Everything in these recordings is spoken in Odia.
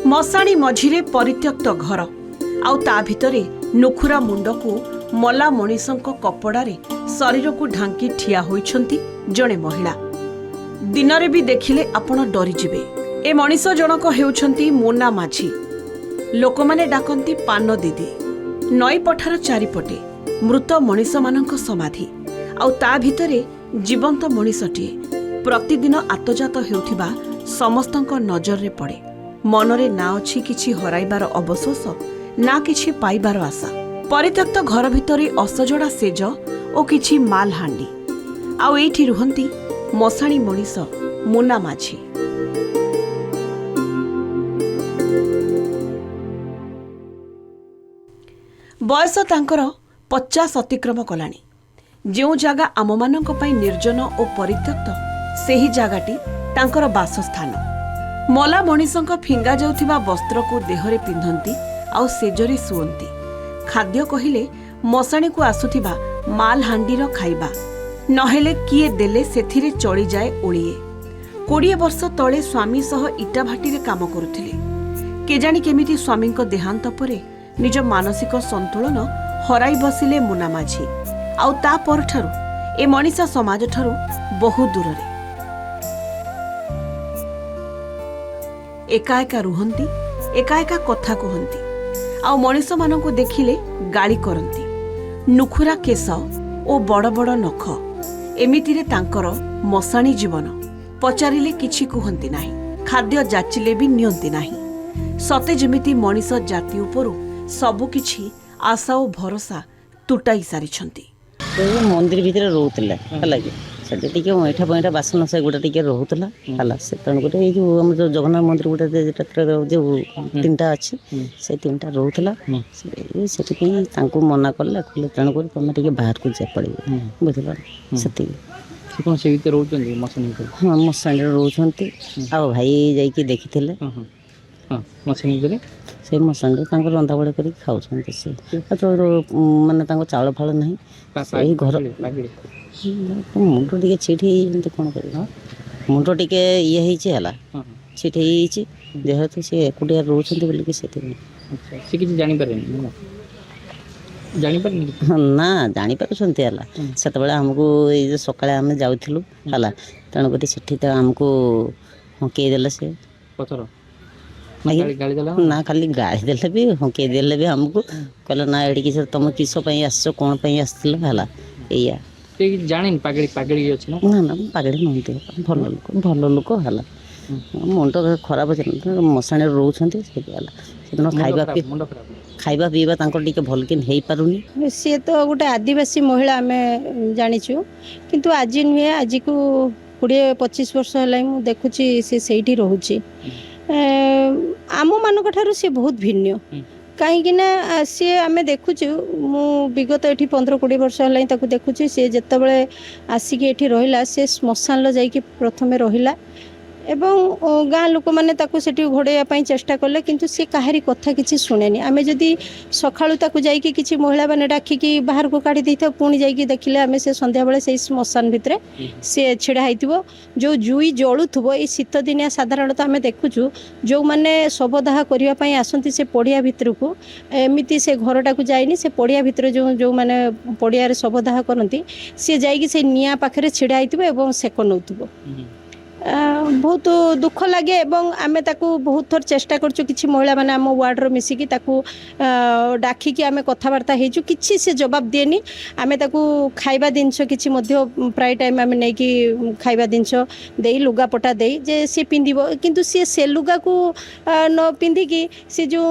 मशाणी मझिरे परित्यक्त घर आउ ता भितरे नुखुरा मुंड को मला मनीषक कपड़ारे शरीर को ढांकी ठिया होइछंती जणे महिला। दिनरे भी देखिले आपण डरिजिबे। ए मनीष जनक हेउछंती मोना माझी। लोकमाने डाकंती पान दीदी। नई पठार चारिपटे मृत मनीष मानक समाधि आउ ता भितरे जीवंत मनीषटीए प्रतिदिन आतजात हेउथिबा समस्तंक नजर रे पड़े। मनरे ना अछि किछि हराइबार अवशोष ना किछि पाइबार आशा। परित्यक्त घर भितरे असजड़ा सेज ओ किछि माल हांडी आउ एठी रुहंती मशाणी मनीष मोना माझी। बयस तांकर 50 अतिक्रम कलानी। जो जगह आममानंक पई निर्जन और परित्यक्त सेही जगाटी तांकर बासस्थान। मला मनीषक फिंगा जाउथिबा वस्त्र को देहरे पिंधंती आउ सेजरे सुअंती। खाद्य कहिले मशाणी को आसुथिबा माल हांडीर खाइबा नहेले किए देले सेथिरे चली जाए ओळिए। 20 वर्ष तले स्वामी सह इटा भाटी रे काम करुथिले। केजानी केमिति स्वामीक देहांत परे निज मानसिक संतुलन हराई बसिले मोना माझी। आउ ता परठारु ए मनीषा समाज ठारु बहु दूर। एका एका रुहंती, एका एका कथा कहंती आउ मनीष मानकु देखिले गाली करंती। नुखुरा केस ओ बड़ बड़ नख एमितिरे तांकर मशाणी जीवन। पचारिले किछि कुहंती नाही, खाद्य जाचिले भी नियंती नाही। सते जेमिति मनीष जाति उपरु सबु किछि आशा और भरोसा तुटाई सारिछंती। मंदिर भितर रोहुतला हला कि सेटे टिके मैठा पैठा बासन से गुटा टिके रोहुतला हला से तण गुटे ए जो हम जो जगन्नाथ मंदिर गुटे जेटा जो तीनटा अछि से तीनटा रोहुतला सेटे के तांको मना करला कहले तण कर तमे टिके बाहर को जा पड़े बुझला सेति कोन से भितर रोचंदी मशाणी को। हां मशाणी रोचंती आ भाई जाई की देखिथिले। हां मशाणी भितर से मशाणी तांको रंधा बळे करी खाउछंती से तो माने तांको चावल फाळ नाही सही घर मुंड टिके छिठी एमती कौन कर मुंड टिके ये होइछि हला छिठी होइछि जेहेतु से एकुटिया रोचंती बोली कि सेति से किछि जानि पारेनी जानि पारेनी ना जानि पारुछंती हला सेते बेला हमको ए जे सकाळे हम जाउथिलु हला तण गति सेठी त हमको हके देले से पथर गाली देला ना खाली गाली देले भी हके देले भी हमको कहला ना एडी कि तुम किस पई आसो कोन पई आस्थिल हला एया ते जानि पागड़ी पागड़ी अछि ना ना ना पागड़ी नहते भल लोक हला मुंड खराब अछि मशाणी रोचंती से हला सेदिन खाइबा पीबा तांकर टिके भल कि हेई पारुनी। सी तो गोटे आदिवासी महिला आमे जानिछु किंतु आज नुहे आज को 20-25 वर्ष है मु देखुची से सेठी रहूची। आम मानक ठारू से बहुत भिन्न कहीं सी आम देखुचु मु विगत ये 15-20 वर्ष है देखुची सी जिते आसिक ये रहा से श्मशान जाइए प्रथमे रहा एवं गाँ लोक मैंने सेठी घोड़ाई चेष्टा कले किंतु सी कहारी कथा किसी शुणेनी। आम जदि सकाळू जाइए किसी महिला मैंने डाकिकी बाहर को काढ़ी दे था पुणी जाइए देखिले आम से संध्या बेले से श्मशान भितर सी छिड़ा होइथिबो जो जुई जलुथबो। ये शीत दिनिया साधारणतः आम देखुचु जो मैंने शवदाह करने आसती से पड़िया भितर को एमती से घरटा को जाइनी से पड़िया भितर जो जो मैंने पड़िया शवदाह करती सी जाइए से निया पाखे छिड़ा होइथिबो एवं सेक नौथबो। बहुत दुख लगे एवं आमे ताकू बहुत थर चेष्टा करछु किछि महिला माने आम वार्ड रो मिसिकी ताकू डाकिकी आमे कथावार्ता हेजु किछि से जवाब देनी। आमे ताकू खाइबा दिनछ किछि मध्य प्राय टाइम आमे नै कि खाइबा दिनछ देई लुगा पटा देई जे से पिंदिबो किंतु से लुगा को न पिंदी की से जो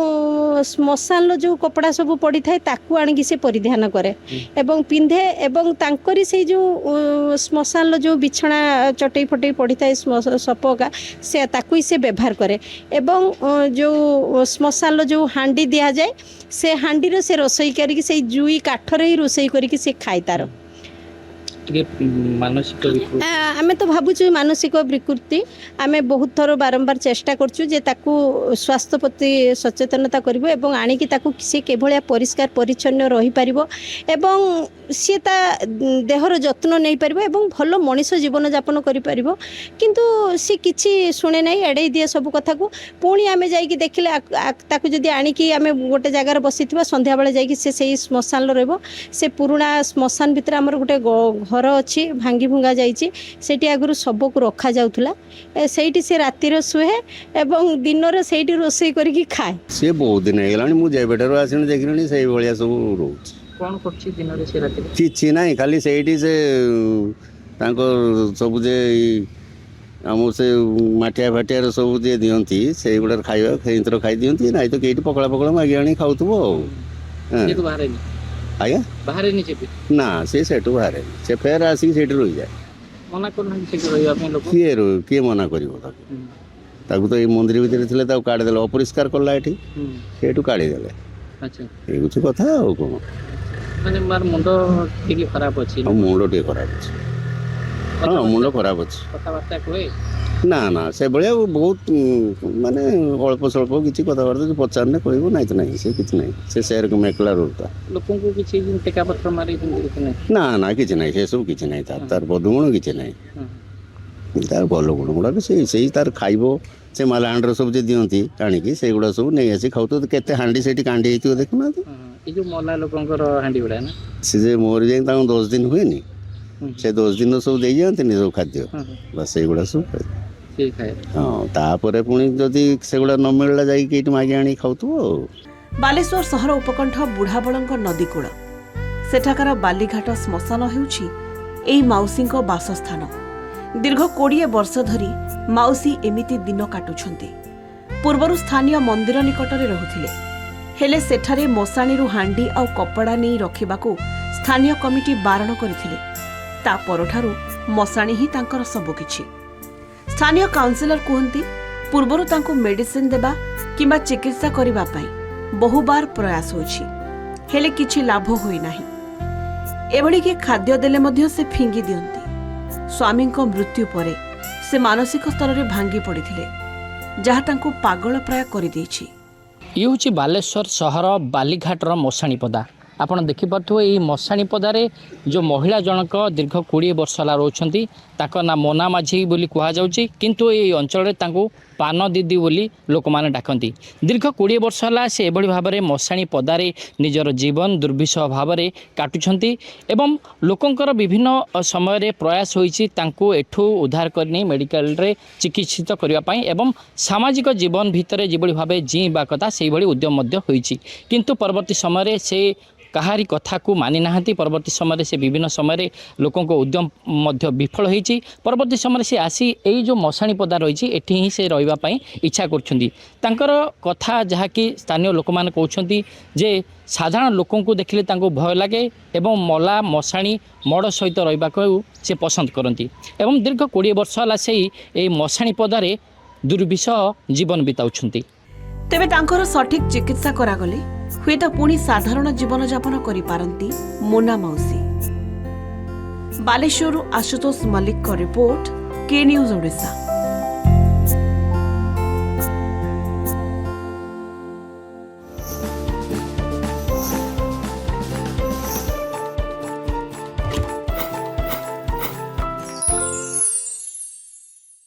श्मशान लो जो कपड़ा सब पड़ी थाए ताकू आनिकी से परिधान करे एवं पिंधे एवं तांकरी से जो श्मशान लो जो बिछଣା चटई फटई पड़ी थाए सपका से ताकू से व्यवहार करे एवं जो श्मशान जो हांडी दिया जाए से हांडी से रोसई करके से जुई काठर ही रोसई करके से खाए तार ଟିକେ ମାନସିକ ବିକୃତି ଆମେ ତ ଭାବୁଛୁ ମାନସିକ ବିକୃତି ଆମେ ବହୁତ ଥର ବାରମ୍ବାର ଚେଷ୍ଟା କରୁଛୁ ଯେ ତାକୁ ସ୍ୱାସ୍ଥ୍ୟ ପ୍ରତି ସଚେତନତା କରିବୁ ଏବଂ ଆଣିକି ତାକୁ ସେ କିଭଳିଆ ପରିଷ୍କାର ପରିଚ୍ଛନ୍ନ ରହିପାରିବ ଏବଂ ସିଏ ତା ଦେହର ଯତ୍ନ ନେଇପାରିବ ଏବଂ ଭଲ ମଣିଷ ଜୀବନଯାପନ କରିପାରିବ କିନ୍ତୁ ସେ କିଛି ଶୁଣେ ନାହିଁ ଏଡ଼େଇ ଦିଏ ସବୁ କଥାକୁ ପୁଣି ଆମେ ଯାଇକି ଦେଖିଲେ ତାକୁ ଯଦି ଆଣିକି ଆମେ ଗୋଟେ ଜାଗାରେ ବସିଥିବା ସନ୍ଧ୍ୟାବେଳେ ଯାଇକି ସେ ସେଇ ଶ୍ମଶାନରେ ରହିବ ସେ ପୁରୁଣା ଶ୍ମଶାନ ଭିତରେ ଆମର ଗୋଟେ ଘର ଅଛି ଭାଙ୍ଗି ଭୁଙ୍ଗା ଯାଇଛି ସେଇଠି ଆଗରୁ ଶବକୁ ରଖାଯାଉଥିଲା ସେଇଠି ସେ ରାତିରେ ଶୁଏ ଏବଂ ଦିନରେ ସେଇଠି ରୋଷେଇ କରିକି ଖାଏ ସିଏ ବହୁତ ଦିନ ହେଇଗଲାଣି ମୁଁ ଯେବେଠାରୁ ଆସିଣି ଦେଖିଲିଣି ସେଇଭଳିଆ ସବୁ ରହୁଛି କ'ଣ କରୁଛି ଦିନରେ ସେ ରାତିରେ କିଛି ନାହିଁ ଖାଲି ସେଇଠି ସେ ତାଙ୍କ ସବୁ ଯେ ଆମର ସେ ମାଠିଆ ଫାଟିଆର ସବୁ ଯିଏ ଦିଅନ୍ତି ସେଇଗୁଡ଼ାର ଖାଇବା ସେଇଥିର ଖାଇଦିଅନ୍ତି ନାଇଁ ତ କେଇଠି ପକଳା ପକଳା ମାଗି ଆଣି ଖାଉଥିବ ଆଉ ସେଠୁ ବାହାରେନି ଆଜ୍ଞା ବାହାରେନି ସେଠି ନା ସେ ସେଠୁ ବାହାରେ ସେ ଫେର ଆସିକି ସେଇଠି ରହିଯାଏ ମନା କରୁନାହାନ୍ତି ସେଠି ରହିବା ପାଇଁ ଲୋକ କିଏ ମନା କରିବ ତାକୁ ତ ଏଇ ମନ୍ଦିର ଭିତରେ ଥିଲେ ତାକୁ କାଢ଼ିଦେଲେ ଅପରିଷ୍କାର କଲା ଏଠି ସେଇଠୁ କାଢ଼ିଦେଲେ ଆଚ୍ଛା ଏଇ ହେଉଛି କଥା ଆଉ କ'ଣ ମାନେ ମୋର ମୁଣ୍ଡ ଟିକେ ଖରାପ ଅଛି ଆଉ ମୁଣ୍ଡ ଟିକେ ଖରାପ ଅଛି ହଁ ମୁଣ୍ଡ ଖରାପ ଅଛି କଥାବାର୍ତ୍ତା କୁହେ ନା ନା ସେଭଳିଆ ବହୁତ ମାନେ ଅଳ୍ପ ସ୍ୱଳ୍ପ କିଛି କଥାବାର୍ତ୍ତା ପଚାରିଲେ କହିବ ନାହିଁ ତ ନାହିଁ ସେ କିଛି ନାହିଁ ସେ ସେରକ ମେକଲା ରୋଡ଼ଟା ଲୋକଙ୍କୁ କିଛି ଟେକା ପତ୍ର ମାରି କିଛି ନାହିଁ ନା ନା କିଛି ନାହିଁ ସେସବୁ କିଛି ନାହିଁ ତାର ବଦଗୁଣ କିଛି ନାହିଁ ତାର ଭଲ ଗୁଣ ଗୁଡ଼ାକ ସେଇ ତାର ଖାଇବ ସେ ମାଲାହାଣ୍ଡିର ସବୁ ଯେ ଦିଅନ୍ତି ଆଣିକି ସେଇଗୁଡ଼ା ସବୁ ନେଇ ଆସି ଖାଉଥିବ କେତେ ହାଣ୍ଡି ସେଇଠି କାଣ୍ଡି ହେଇଥିବ ଦେଖୁନାହାନ୍ତି ଏଇ ଯେଉଁ ମଲା ଲୋକଙ୍କର ହାଣ୍ଡି ଗୁଡ଼ା ନା ସେ ଯେ ମୋରି ଯାଇ ତାଙ୍କୁ 10 ଦିନ ହୁଏନି ସେ 10 ଦିନ ସବୁ ଦେଇଯାଆନ୍ତିନି ସବୁ ଖାଦ୍ୟ ବାସ୍ ସେଇଗୁଡ଼ା ସବୁ ଖାଏ ହଁ ତାପରେ ପୁଣି ଯଦି ସେଗୁଡ଼ା ନ ମିଳିଲା ଯାଇକି ଏଇଠି ମାଗି ଆଣି ଖାଉଥିବ ଆଉ ବାଲେଶ୍ୱର ସହର ଉପକଣ୍ଠ ବୁଢ଼ାବଳଙ୍କ ନଦୀକୂଳ ସେଠାକାର ବାଲିଘାଟ ଶ୍ମଶାନ ହେଉଛି ଏହି ମାଉସୀଙ୍କ ବାସସ୍ଥାନ ଦୀର୍ଘ 20 ବର୍ଷ ଧରି ମାଉସୀ ଏମିତି ଦିନ କାଟୁଛନ୍ତି ପୂର୍ବରୁ ସ୍ଥାନୀୟ ମନ୍ଦିର ନିକଟରେ ରହୁଥିଲେ ହେଲେ ସେଠାରେ ମଶାଣୀରୁ ହାଣ୍ଡି ଆଉ କପଡ଼ା ନେଇ ରଖିବାକୁ ସ୍ଥାନୀୟ କମିଟି ବାରଣ କରିଥିଲେ ତା ପରଠାରୁ ମଶାଣୀ ହିଁ ତାଙ୍କର ସବୁକିଛି ସ୍ଥାନୀୟ କାଉନ୍ସିଲର କୁହନ୍ତି ପୂର୍ବରୁ ତାଙ୍କୁ ମେଡିସିନ ଦେବା କିମ୍ବା ଚିକିତ୍ସା କରିବା ପାଇଁ ବହୁବାର ପ୍ରୟାସ ହୋଇଛି ହେଲେ କିଛି ଲାଭ ହୋଇନାହିଁ ଏଭଳି କି ଖାଦ୍ୟ ଦେଲେ ମଧ୍ୟ ସେ ଫିଙ୍ଗି ଦିଅନ୍ତି ସ୍ୱାମୀଙ୍କ ମୃତ୍ୟୁ ପରେ ସେ ମାନସିକ ସ୍ତରରେ ଭାଙ୍ଗି ପଡ଼ିଥିଲେ ଯାହା ତାଙ୍କୁ ପାଗଳ ପ୍ରାୟ କରିଦେଇଛି ଇଏ ହେଉଛି ବାଲେଶ୍ୱର ସହର ବାଲିଘାଟର ମଶାଣୀପଦା ଆପଣ ଦେଖିପାରୁଥିବେ ଏହି ମଶାଣୀପଦାରେ ଯେଉଁ ମହିଳା ଜଣକ ଦୀର୍ଘ 20 ବର୍ଷ ହେଲା ରହୁଛନ୍ତି ତାଙ୍କ ନାଁ ମୋନା ମାଝୀ ବୋଲି କୁହାଯାଉଛି କିନ୍ତୁ ଏହି ଅଞ୍ଚଳରେ ତାଙ୍କୁ ପାନ ଦିଦି ବୋଲି ଲୋକମାନେ ଡାକନ୍ତି ଦୀର୍ଘ 20 ବର୍ଷ ହେଲା ସେ ଏଭଳି ଭାବରେ ମଶାଣୀପଦାରେ ନିଜର ଜୀବନ ଦୁର୍ବିସହ ଭାବରେ କାଟୁଛନ୍ତି ଏବଂ ଲୋକଙ୍କର ବିଭିନ୍ନ ସମୟରେ ପ୍ରୟାସ ହୋଇଛି ତାଙ୍କୁ ଏଠୁ ଉଦ୍ଧାର କରି ନେଇ ମେଡ଼ିକାଲରେ ଚିକିତ୍ସିତ କରିବା ପାଇଁ ଏବଂ ସାମାଜିକ ଜୀବନ ଭିତରେ ଯେଭଳି ଭାବେ ଜୀଇଁବା କଥା ସେଇଭଳି ଉଦ୍ୟମ ମଧ୍ୟ ହୋଇଛି କିନ୍ତୁ ପରବର୍ତ୍ତୀ ସମୟରେ ସେ କାହାରି କଥାକୁ ମାନି ନାହାନ୍ତି ପରବର୍ତ୍ତୀ ସମୟରେ ସେ ବିଭିନ୍ନ ସମୟରେ ଲୋକଙ୍କ ଉଦ୍ୟମ ମଧ୍ୟ ବିଫଳ ହୋଇଛି ପରବର୍ତ୍ତୀ ସମୟରେ ସେ ଆସି ଏଇ ଯେଉଁ ମଶାଣୀପଦା ରହିଛି ଏଠି ହିଁ ସେ ରହିବା ପାଇଁ ଇଚ୍ଛା କରୁଛନ୍ତି ତାଙ୍କର କଥା ଯାହାକି ସ୍ଥାନୀୟ ଲୋକମାନେ କହୁଛନ୍ତି ଯେ ସାଧାରଣ ଲୋକଙ୍କୁ ଦେଖିଲେ ତାଙ୍କୁ ଭୟ ଲାଗେ ଏବଂ ମଲା ମଶାଣୀ ମଡ଼ ସହିତ ରହିବାକୁ ସେ ପସନ୍ଦ କରନ୍ତି ଏବଂ ଦୀର୍ଘ 20 ବର୍ଷ ହେଲା ସେଇ ଏହି ମଶାଣୀପଦାରେ ଦୁର୍ବିସହ ଜୀବନ ବିତାଉଛନ୍ତି ତେବେ ତାଙ୍କର ସଠିକ୍ ଚିକିତ୍ସା କରାଗଲେ ହୁଏତ ପୁଣି ସାଧାରଣ ଜୀବନଯାପନ କରିପାରନ୍ତି ମୋନା ମାଉସୀ ବାଲେଶ୍ୱରରୁ ଆଶୁତୋଷ ମଲ୍ଲିକଙ୍କ ରିପୋର୍ଟ କେ ନ୍ୟୁଜ୍ ଓଡ଼ିଶା।